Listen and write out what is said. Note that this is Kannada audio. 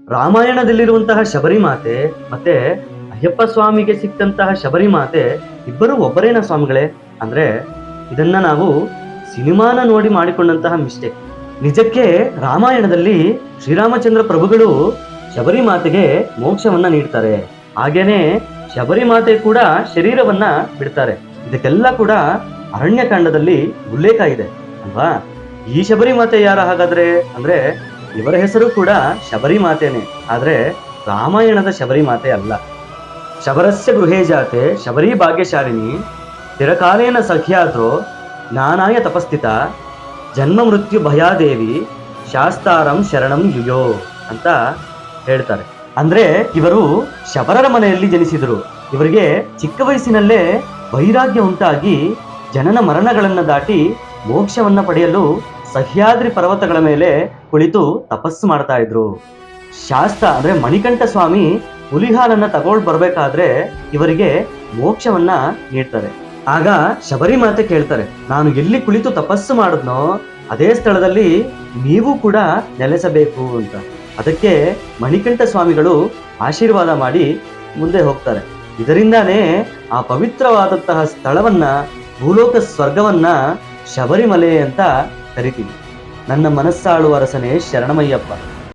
ರಾಮಾಯಣದಲ್ಲಿರುವಂತಹ ಶಬರಿಮಾತೆ ಮತ್ತೆ ಅಯ್ಯಪ್ಪ ಸ್ವಾಮಿಗೆ ಸಿಕ್ಕಂತಹ ಶಬರಿಮಾತೆ ಇಬ್ಬರು ಒಬ್ಬರೇನ ಸ್ವಾಮಿಗಳೇ? ಅಂದ್ರೆ ಇದನ್ನ ನಾವು ಸಿನಿಮಾನ ನೋಡಿ ಮಾಡಿಕೊಂಡಂತಹ ಮಿಸ್ಟೇಕ್. ನಿಜಕ್ಕೆ ರಾಮಾಯಣದಲ್ಲಿ ಶ್ರೀರಾಮಚಂದ್ರ ಪ್ರಭುಗಳು ಶಬರಿಮಾತೆಗೆ ಮೋಕ್ಷವನ್ನ ನೀಡ್ತಾರೆ. ಹಾಗೇನೆ ಶಬರಿಮಾತೆ ಕೂಡ ಶರೀರವನ್ನ ಬಿಡ್ತಾರೆ. ಇದಕ್ಕೆಲ್ಲ ಕೂಡ ಅರಣ್ಯಕಾಂಡದಲ್ಲಿ ಉಲ್ಲೇಖ ಇದೆ ಅಲ್ವಾ? ಈ ಶಬರಿಮಾತೆ ಯಾರ ಹಾಗಾದ್ರೆ? ಅಂದ್ರೆ ಇವರ ಹೆಸರು ಕೂಡ ಶಬರಿಮಾತೆನೆ, ಆದ್ರೆ ರಾಮಾಯಣದ ಶಬರಿಮಾತೆ ಅಲ್ಲ. ಶಬರಸ್ಯ ಗೃಹೇ ಜಾತೆ ಶಬರಿ ಭಾಗ್ಯಶಾಲಿನಿ ಚಿರಕಾಲೇನ ಸಖ್ಯಾದ್ರೋ ಜ್ಞಾನಾಯ ತಪಸ್ಥಿತ ಜನ್ಮ ಮೃತ್ಯು ಭಯಾದೇವಿ ಶಾಸ್ತಾರಂ ಶರಣಂ ಯುಯೋ ಅಂತ ಹೇಳ್ತಾರೆ. ಅಂದ್ರೆ ಇವರು ಶಬರರ ಮನೆಯಲ್ಲಿ ಜನಿಸಿದರು. ಇವರಿಗೆ ಚಿಕ್ಕ ವಯಸ್ಸಿನಲ್ಲೇ ವೈರಾಗ್ಯ ಉಂಟಾಗಿ ಜನನ ಮರಣಗಳನ್ನ ದಾಟಿ ಮೋಕ್ಷವನ್ನ ಪಡೆಯಲು ಸಹ್ಯಾದ್ರಿ ಪರ್ವತಗಳ ಮೇಲೆ ಕುಳಿತು ತಪಸ್ಸು ಮಾಡ್ತಾ ಇದ್ರು. ಶಾಸ್ತ ಅಂದ್ರೆ ಮಣಿಕಂಠ ಸ್ವಾಮಿ ಹುಲಿಹಾಲನ್ನ ತಗೊಂಡು ಬರ್ಬೇಕಾದ್ರೆ ಇವರಿಗೆ ಮೋಕ್ಷವನ್ನ ನೀಡ್ತಾರೆ. ಆಗ ಶಬರಿಮಾತೆ ಕೇಳ್ತಾರೆ, ನಾನು ಎಲ್ಲಿ ಕುಳಿತು ತಪಸ್ಸು ಮಾಡಿದ್ನೋ ಅದೇ ಸ್ಥಳದಲ್ಲಿ ನೀವು ಕೂಡ ನೆಲೆಸಬೇಕು ಅಂತ. ಅದಕ್ಕೆ ಮಣಿಕಂಠ ಸ್ವಾಮಿಗಳು ಆಶೀರ್ವಾದ ಮಾಡಿ ಮುಂದೆ ಹೋಗ್ತಾರೆ. ಇದರಿಂದಾನೇ ಆ ಪವಿತ್ರವಾದಂತಹ ಸ್ಥಳವನ್ನ, ಭೂಲೋಕ ಸ್ವರ್ಗವನ್ನ ಶಬರಿಮಲೆ ಅಂತ ಕರಿತೀವಿ. ನನ್ನ ಮನಸ್ಸಾಳುವ ಅರಸನೇ ಶರಣಮಯ್ಯಪ್ಪ.